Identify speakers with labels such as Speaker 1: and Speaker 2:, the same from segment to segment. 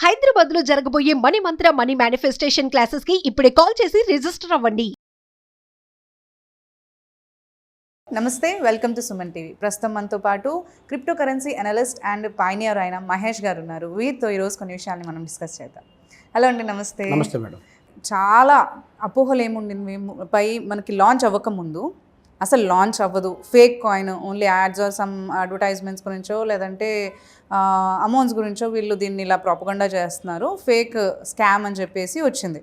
Speaker 1: హైదరాబాద్ లో జరగబోయే మనీ మంత్ర money manifestation classes కి ఇప్పుడే కాల్ చేసి రిజిస్టర్ అవ్వండి.
Speaker 2: నమస్తే, వెల్కమ్ టు సుమన్ టీవీ. ప్రస్తుతం మనతో పాటు crypto currency analyst and pioneer అయిన మహేష్ గారు ఉన్నారు. వీరితో ఈరోజు కొన్ని విషయాల్ని మనం డిస్కస్ చేద్దాం. హలో అండి, నమస్తే.
Speaker 3: నమస్తే మేడం.
Speaker 2: చాలా అపోహలు ఏముండింది పై మనకి లాంచ్ అవ్వకముందు, అసలు లాంచ్ అవ్వదు, fake coin, only ads or some advertisements గురించో లేదంటే అమౌంట్స్ గురించో వీళ్ళు దీన్ని ఇలా ప్రాపగండా చేస్తున్నారు, ఫేక్ స్కామ్ అని చెప్పేసి వచ్చింది.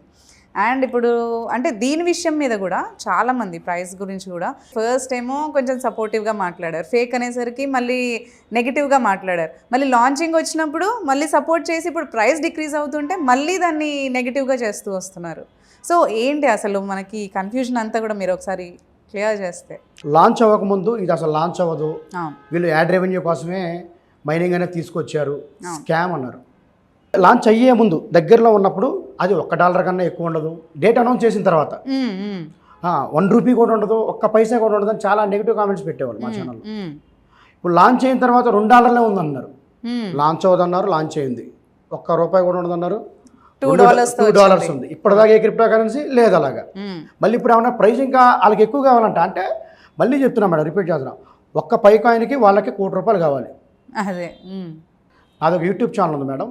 Speaker 2: అండ్ ఇప్పుడు అంటే దీని విషయం మీద కూడా చాలామంది ప్రైస్ గురించి కూడా ఫస్ట్ ఏమో కొంచెం సపోర్టివ్గా మాట్లాడారు, ఫేక్ అనేసరికి మళ్ళీ నెగిటివ్గా మాట్లాడారు, మళ్ళీ లాంచింగ్ వచ్చినప్పుడు మళ్ళీ సపోర్ట్ చేసి ఇప్పుడు ప్రైస్ డిక్రీజ్ అవుతుంటే మళ్ళీ దాన్ని నెగిటివ్గా చేస్తూ వస్తున్నారు. సో ఏంటి అసలు మనకి కన్ఫ్యూజన్ అంతా కూడా మీరు ఒకసారి క్లియర్ చేస్తే.
Speaker 3: లాంచ్ అవ్వకముందు ఇది అసలు లాంచ్ అవ్వదు, వీళ్ళు యాడ్ రెవెన్యూ కోసమే మైనింగ్ అనేది తీసుకొచ్చారు, స్కామ్ అన్నారు. లాంచ్ అయ్యే ముందు దగ్గరలో ఉన్నప్పుడు అది $1 కన్నా ఎక్కువ ఉండదు, డేట్ అనౌన్స్ చేసిన తర్వాత ₹1 కూడా ఉండదు, ఒక్క పైసా కూడా ఉండదు అని చాలా నెగిటివ్ కామెంట్స్ పెట్టేవాళ్ళు మా ఛానల్లో. ఇప్పుడు లాంచ్ అయిన తర్వాత $2 ఉందన్నారు, లాంచ్ అవ్వదన్నారు, లాంచ్ అయింది, $1 కూడా ఉండదన్నారు, $2 ఉంది. ఇప్పటిదాకా ఏ క్రిప్టో కరెన్సీ లేదు అలాగా. మళ్ళీ ఇప్పుడు ఏమన్నా ప్రైస్ ఇంకా వాళ్ళకి ఎక్కువ కావాలంట, అంటే మళ్ళీ చెప్తున్నాం మేడం, రిపీట్ చేస్తున్నాం, ఒక్క పై కాయిన్కి వాళ్ళకి ₹1 కావాలి.
Speaker 2: అదే
Speaker 3: అదొక యూట్యూబ్ ఛానల్ ఉంది మేడం,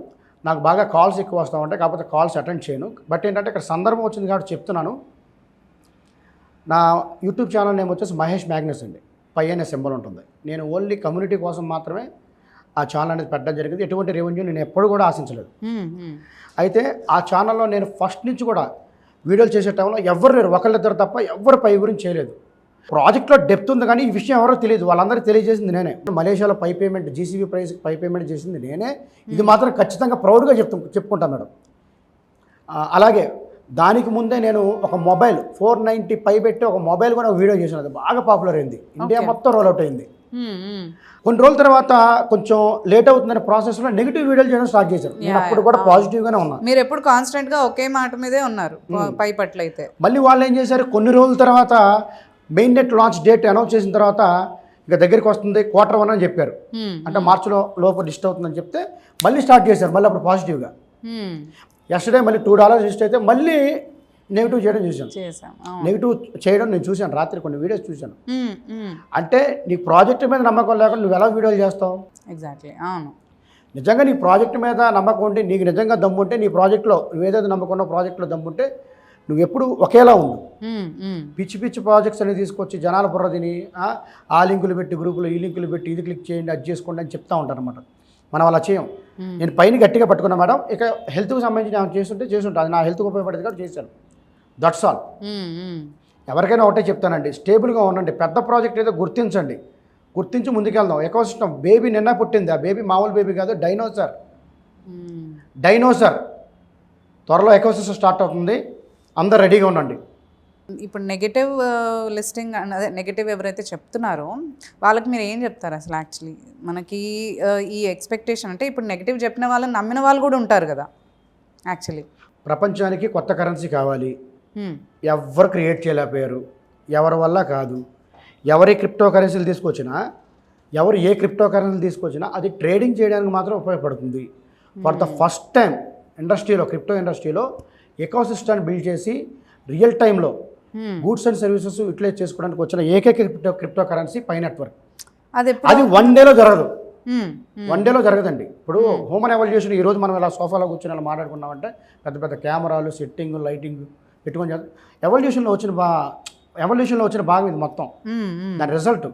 Speaker 3: నాకు బాగా కాల్స్ ఎక్కువ వస్తూ ఉంటాయి, కాకపోతే కాల్స్ అటెండ్ చేయను. బట్ ఏంటంటే ఇక్కడ సందర్భం వచ్చింది కాబట్టి చెప్తున్నాను. నా యూట్యూబ్ ఛానల్ నేమ్ వచ్చేసి మహేష్ మ్యాగ్నస్ అండి, పై అనే సింబల్ ఉంటుంది. నేను ఓన్లీ కమ్యూనిటీ కోసం మాత్రమే ఆ ఛానల్ అనేది పెట్టడం జరిగింది. ఎటువంటి రెవెన్యూ నేను ఎప్పుడు కూడా ఆశించలేదు. అయితే ఆ ఛానల్లో నేను ఫస్ట్ నుంచి కూడా వీడియోలు చేసే టైంలో ఎవరు లేరు, ఒకళ్ళిద్దరు తప్ప ఎవరు పై గురించి చేయలేదు. ప్రాజెక్ట్లో డెప్త్ ఉంది కానీ ఈ విషయం ఎవరో తెలియదు, వాళ్ళందరికీ తెలియజేసింది నేనే. మలేషియాలో పై పేమెంట్, జీసీబీ ప్రైస్ పై పేమెంట్ చేసింది నేనే. ఇది మాత్రం ఖచ్చితంగా ప్రౌడ్గా చెప్పుకుంటాను మేడం. అలాగే దానికి ముందే నేను ఒక మొబైల్ 490 పై పెట్టి ఒక మొబైల్ కూడా ఒక వీడియో చేశాను, అది బాగా పాపులర్ అయింది, ఇండియా మొత్తం రోల్అవుట్ అయింది. కొన్ని రోజుల తర్వాత కొంచెం లేట్ అవుతుందనే ప్రాసెస్లో నెగిటివ్ వీడియోలు చేయడం స్టార్ట్ చేశారు. నేను అప్పుడు కూడా పాజిటివ్గానే ఉన్నాను.
Speaker 2: మీరు ఎప్పుడు కాన్స్టెంట్గా ఒకే మాట మీదే ఉన్నారు పై పట్ల అయితే.
Speaker 3: మళ్ళీ వాళ్ళు ఏం చేశారు, కొన్ని రోజుల తర్వాత main net launch date announce చేసిన తర్వాత ఇక దగ్గరికి వస్తుంది Q1 అని చెప్పారు, అంటే మార్చిలో లోపు లిస్ట్ అవుతుందని చెప్తే మళ్ళీ స్టార్ట్ చేశారు. మళ్ళీ అప్పుడు పాజిటివ్గా ఎస్టర్డే మళ్ళీ $2 లిస్ట్ అయితే మళ్ళీ నెగిటివ్ చేయడం చూశాను. నెగిటివ్ చేయడం నేను చూశాను, రాత్రి కొన్ని వీడియోస్ చూశాను. అంటే నీ ప్రాజెక్ట్ మీద నమ్మకం లేకుండా నువ్వు ఎలా వీడియోలు చేస్తావు?
Speaker 2: ఎగ్జాక్ట్లీ, అవును.
Speaker 3: నిజంగా నీ ప్రాజెక్ట్ మీద నమ్మకం ఉంటే, నీకు నిజంగా దమ్ముంటే, నీ ప్రాజెక్ట్లో నువ్వు ఏదైతే నమ్మకున్న ప్రాజెక్ట్లో దమ్ముంటే నువ్వు ఎప్పుడు ఒకేలా ఉండు. పిచ్చి పిచ్చి ప్రాజెక్ట్స్ అనేది తీసుకొచ్చి జనాల బుర్ర తిని ఆ లింకులు పెట్టి గ్రూపులో ఈ లింకులు పెట్టి ఇది క్లిక్ చేయండి, అది చేసుకోండి అని చెప్తా ఉంటారు అనమాట. మనం అలా చేయం. నేను పైన గట్టిగా పట్టుకున్నా మేడం, ఇక హెల్త్కి సంబంధించి నేను చేస్తుంటే అది నా హెల్త్కి ఉపయోగపడేది కాబట్టి చేశాను. That's all. ఎవరికైనా ఒకటే చెప్తానండి, స్టేబుల్గా ఉండండి. పెద్ద ప్రాజెక్ట్ ఏదో గుర్తించండి, గుర్తించి ముందుకెళ్దాం. ఎకోసిస్టమ్ బేబీ నిన్న పుట్టింది, ఆ బేబీ మామూలు బేబీ కాదు, డైనోసార్. త్వరలో ఎకోసిస్టమ్ స్టార్ట్ అవుతుంది, అందరు రెడీగా ఉండండి.
Speaker 2: ఇప్పుడు నెగిటివ్ లిస్టింగ్ అదే నెగిటివ్ ఎవరైతే చెప్తున్నారో వాళ్ళకి మీరు ఏం చెప్తారు అసలు? యాక్చువల్లీ మనకి ఈ ఎక్స్పెక్టేషన్ అంటే ఇప్పుడు నెగిటివ్ చెప్పిన వాళ్ళని నమ్మిన వాళ్ళు కూడా ఉంటారు కదా. యాక్చువల్లీ
Speaker 3: ప్రపంచానికి కొత్త కరెన్సీ కావాలి, ఎవరు క్రియేట్ చేయలేకపోయారు, ఎవరి వల్ల కాదు. ఎవరి క్రిప్టో కరెన్సీలు తీసుకొచ్చినా, ఎవరు ఏ క్రిప్టో కరెన్సీలు తీసుకొచ్చినా అది ట్రేడింగ్ చేయడానికి మాత్రం ఉపయోగపడుతుంది. ఫర్ ద ఫస్ట్ టైం ఇండస్ట్రీలో, క్రిప్టో ఇండస్ట్రీలో ఎకోసిస్టమ్ బిల్డ్ చేసి రియల్ టైంలో గూడ్స్ అండ్ సర్వీసెస్ యూటిలైజ్ చేసుకోవడానికి వచ్చిన ఏకైక క్రిప్టో కరెన్సీ పై నెట్వర్క్. అది 1 డేలో జరగదు, 1 డేలో జరగదండి. ఇప్పుడు హ్యూమన్ ఎవల్యూషన్ ఈరోజు మనం ఇలా సోఫాలో కూర్చొని అలా మాట్లాడుకున్నామంటే పెద్ద పెద్ద కెమెరాలు, సెట్టింగ్, లైటింగ్ పెట్టుకొని ఎవల్యూషన్లో వచ్చిన భాగం ఇది మొత్తం, దాని రిజల్ట్.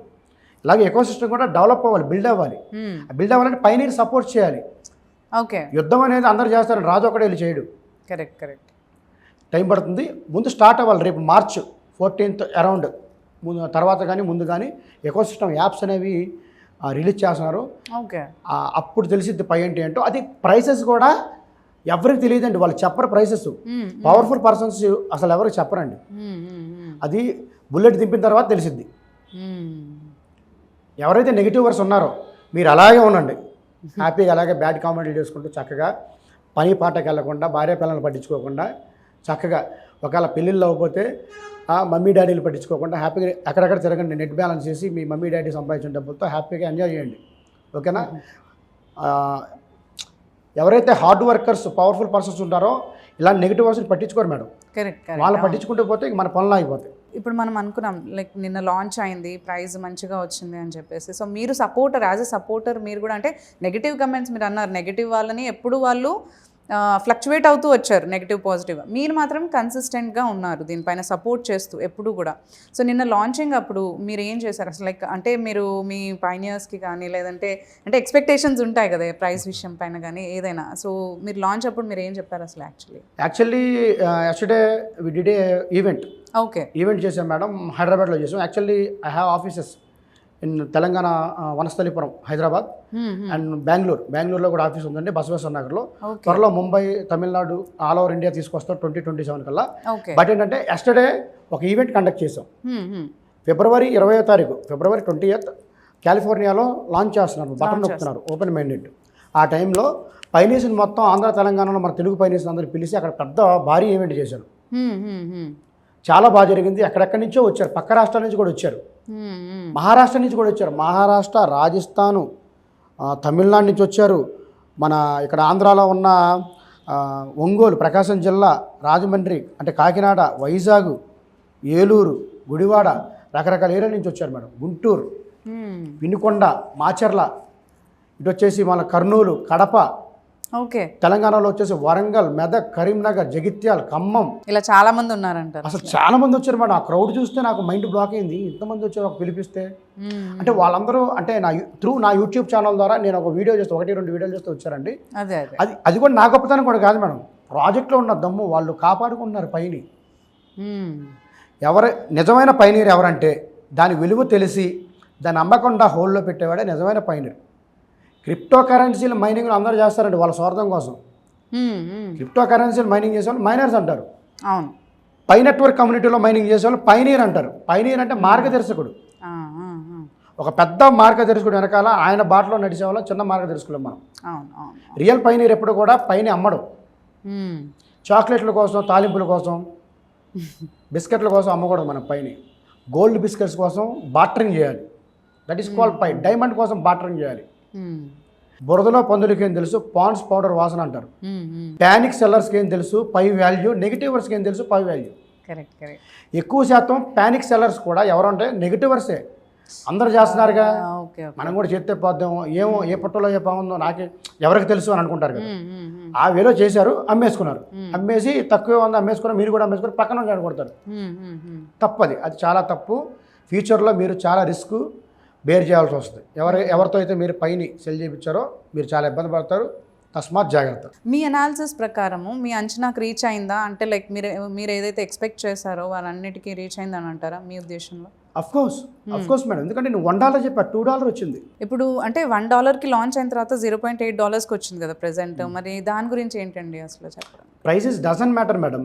Speaker 3: ఇలాగే ఎకోసిస్టమ్ కూడా డెవలప్ అవ్వాలి, బిల్డ్ అవ్వాలి. బిల్డ్ అవ్వాలంటే పైన సపోర్ట్ చేయాలి.
Speaker 2: ఓకే,
Speaker 3: యుద్ధం అనేది అందరు చేస్తారు, రాజు ఒకడే వెళ్ళి చేయడు.
Speaker 2: కరెక్ట్.
Speaker 3: టైం పడుతుంది, ముందు స్టార్ట్ అవ్వాలి. రేపు March 14th అరౌండ్ తర్వాత కానీ ముందు కానీ ఎకోసిస్టమ్ యాప్స్ అనేవి రిలీజ్ చేస్తున్నారు.
Speaker 2: ఓకే,
Speaker 3: అప్పుడు తెలిసిద్ది పై అంటే ఏంటో. అది ప్రైసెస్ కూడా ఎవరికి తెలియదండి, వాళ్ళు చెప్పరు ప్రైసెస్. పవర్ఫుల్ పర్సన్స్ అసలు ఎవరికి చెప్పరండి, అది బుల్లెట్ దింపిన తర్వాత తెలిసిద్ది. ఎవరైతే నెగిటివ్ వర్స్ ఉన్నారో మీరు అలాగే ఉండండి, హ్యాపీగా అలాగే బ్యాడ్ కామెంట్లు చేసుకుంటూ చక్కగా పని పాటకి వెళ్ళకుండా, భార్య పిల్లల్ని పట్టించుకోకుండా చక్కగా, ఒకవేళ పెళ్ళిళ్ళు అవ్వకపోతే మమ్మీ డాడీలు పట్టించుకోకుండా హ్యాపీగా ఎక్కడెక్కడ తిరగండి. నెట్ బ్యాలెన్స్ చేసి మీ మమ్మీ డాడీ సంపాదించిన డబ్బులతో హ్యాపీగా ఎంజాయ్ చేయండి. ఓకేనా? ఎవరైతే హార్డ్ వర్కర్స్ పవర్ఫుల్ పర్సన్స్ ఉంటారో ఇలాంటి నెగిటివ్ వర్డ్స్ని పట్టించుకోరు మేడం.
Speaker 2: కరెక్ట్
Speaker 3: వాళ్ళు పట్టించుకుంటూ పోతే ఇంక మన పనులు ఆగిపోతాయి.
Speaker 2: ఇప్పుడు మనం అనుకున్నాం లైక్ నిన్న లాంచ్ అయింది, ప్రైజ్ మంచిగా వచ్చింది అని చెప్పేసి. సో మీరు సపోర్టర్, యాజ్ ఎ సపోర్టర్ మీరు కూడా, అంటే నెగిటివ్ కమెంట్స్ మీరు అన్నారు, నెగిటివ్ వాళ్ళని ఎప్పుడు వాళ్ళు ఫ్లక్చువేట్ అవుతూ వచ్చారు, నెగిటివ్ పాజిటివ్. మీరు మాత్రం కన్సిస్టెంట్గా ఉన్నారు దీనిపైన సపోర్ట్ చేస్తూ ఎప్పుడు కూడా. సో నిన్న లాంచింగ్ అప్పుడు మీరు ఏం చేశారు అసలు? లైక్ అంటే మీరు మీ పైనియర్స్కి కానీ లేదంటే అంటే ఎక్స్పెక్టేషన్స్ ఉంటాయి కదా ప్రైస్ విషయం పైన కానీ ఏదైనా. సో మీరు లాంచ్ అప్పుడు మీరు ఏం చెప్పారు అసలు?
Speaker 3: Actually yesterday we did a event చేసాం మేడం, హైదరాబాద్లో చేసాం. Actually I have offices in Telangana, Vanasthalipuram, Hyderabad and బెంగళూరులో కూడా ఆఫీస్ ఉందండి, బసవేశ్వర నగర్లో. త్వరలో Mumbai, Tamil Nadu, all over India తీసుకొస్తాం 2027 కల్లా. బట్ ఏంటంటే యస్టర్డే ఒక ఈవెంట్ కండక్ట్ చేసాం. ఫిబ్రవరి 20వ తారీఖు, ఫిబ్రవరి 20th కాలిఫోర్నియాలో లాంచ్ చేస్తున్నారు, బటన్ నొక్కుతున్నారు, ఓపెన్ మైండెడ్. ఆ టైంలో పైనీస్ని మొత్తం ఆంధ్ర తెలంగాణలో మన తెలుగు పైనీస్ని అందరూ పిలిచి అక్కడ పెద్ద భారీ ఈవెంట్ చేశారు. చాలా బాగా జరిగింది. ఎక్కడెక్కడి నుంచో వచ్చారు, పక్క రాష్ట్రాల నుంచి కూడా వచ్చారు, మహారాష్ట్ర నుంచి కూడా వచ్చారు. మహారాష్ట్ర, రాజస్థాను, తమిళనాడు నుంచి వచ్చారు. మన ఇక్కడ ఆంధ్రాలో ఉన్న ఒంగోలు, ప్రకాశం జిల్లా, రాజమండ్రి అంటే కాకినాడ, వైజాగ్, ఏలూరు, గుడివాడ, రకరకాల ఏరియా నుంచి వచ్చారు మేడం. గుంటూరు, వినుకొండ, మాచర్ల, ఇటు వచ్చేసి మన కర్నూలు, కడప, తెలంగాణలో వచ్చేసి వరంగల్, మెదక్, కరీంనగర్, జగిత్యాల, ఖమ్మం, ఇలా చాలా మంది ఉన్నారంట. అసలు చాలా మంది వచ్చారు మేడం. ఆ క్రౌడ్ చూస్తే నాకు మైండ్ బ్లాక్ అయింది. ఇంతమంది వచ్చారు ఒక పిలిపిస్తే. అంటే వాళ్ళందరూ అంటే నా యూట్యూబ్ ఛానల్ ద్వారా నేను ఒక వీడియో చేస్తే 1-2 వీడియోలు చేస్తే వచ్చారండి. అది కూడా నా గొప్పతనం కూడా కాదు మేడం, ప్రాజెక్ట్లో ఉన్న దమ్ము. వాళ్ళు కాపాడుకుంటున్నారు పైని. నిజమైన పైనీర్ ఎవరంటే దాని విలువ తెలిసి దాన్ని అమ్మకుండా హోల్లో పెట్టేవాడే నిజమైన పైనీర్. క్రిప్టో కరెన్సీలు మైనింగ్లు అందరూ చేస్తారండి వాళ్ళ స్వార్థం కోసం. క్రిప్టో కరెన్సీలు మైనింగ్ చేసేవాళ్ళు మైనర్స్ అంటారు.
Speaker 2: అవును.
Speaker 3: పై నెట్వర్క్ కమ్యూనిటీలో మైనింగ్ చేసేవాళ్ళు పైనీర్ అంటారు. పైనీర్ అంటే మార్గదర్శకుడు. ఒక పెద్ద మార్గదర్శకుడు వెనకాల ఆయన బాటలో నడిచేవాళ్ళం చిన్న మార్గదర్శకులు మనం. రియల్ పైనీర్ ఎప్పుడు కూడా పైన అమ్మడు. చాక్లెట్ల కోసం, తాలింపుల కోసం, బిస్కెట్ల కోసం అమ్మకూడదు మనం పైన. గోల్డ్ బిస్కెట్స్ కోసం బాటరింగ్ చేయాలి. That is called pie. Diamond కోసం బాటరింగ్ చేయాలి. బురదలో పందులకి ఏం తెలుసు, పాండ్స్ పౌడర్ వాసన అంటారు. ప్యానిక్ సెల్లర్స్కి ఏం తెలుసు, పై వాల్యూ. నెగిటివర్స్కి ఏం తెలుసు, పై వాల్యూ. ఎక్కువ శాతం ప్యానిక్ సెల్లర్స్ కూడా ఎవరంటే నెగిటివర్సే. అందరు చేస్తున్నారుగా, మనం కూడా చేస్తే పోద్దాము, ఏమో ఏ పుట్టలో ఏ పాముందో నాకే ఎవరికి తెలుసు అని అనుకుంటారు కదా. ఆ వేలో చేశారు, అమ్మేసుకున్నారు. అమ్మేసి తక్కువ ఉంది అమ్మేసుకున్నారు, మీరు కూడా అమ్మేసుకుని పక్కన కొడతారు. తప్పది, అది చాలా తప్పు. ఫ్యూచర్లో మీరు చాలా రిస్క్ బేర్ చేయాల్సి వస్తుంది. ఎవరితో అయితే మీరు పైని సెల్ చేయించారో మీరు చాలా ఇబ్బంది పడతారు. తస్మాత్ జాగ్రత్త.
Speaker 2: మీ అనాలిసిస్ ప్రకారము మీ అంచనాకు రీచ్ అయిందా? అంటే లైక్ మీరు ఏదైతే ఎక్స్పెక్ట్ చేశారో వాళ్ళన్నిటికీ రీచ్ అయిందని అంటారా మీ ఉద్దేశంలో?
Speaker 3: అఫ్ కోర్స్ మేడం, ఎందుకంటే నువ్వు $1 చెప్పా, $2 వచ్చింది.
Speaker 2: ఇప్పుడు అంటే $1కి లాంచ్ అయిన తర్వాత $0.8కి వచ్చింది కదా ప్రెసెంట్. మరి దాని గురించి ఏంటండి అసలు చెప్పడం?
Speaker 3: Prices doesn't matter madam.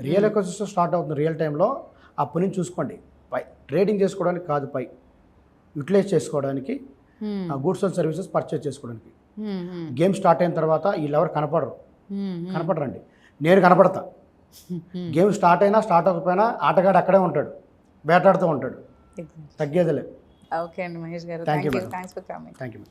Speaker 3: Real ecosystem start అవుతుంది రియల్ టైంలో. అప్పటి నుంచి చూసుకోండి. పై ట్రేడింగ్ చేసుకోవడానికి కాదు, పై యూటిలైజ్ చేసుకోవడానికి, గూడ్స్ అండ్ సర్వీసెస్ పర్చేజ్ చేసుకోవడానికి. గేమ్ స్టార్ట్ అయిన తర్వాత వీళ్ళెవరు కనపడరండి. నేను కనపడతా. గేమ్ స్టార్ట్ అయినా స్టార్ట్ అవ్వకపోయినా ఆటగాడు అక్కడే ఉంటాడు, వేటాడుతూ ఉంటాడు, తగ్గేదిలే.
Speaker 2: ఓకే అండి మహేష్ గారు,
Speaker 3: thank you.
Speaker 2: Thanks for coming.
Speaker 3: Thank you.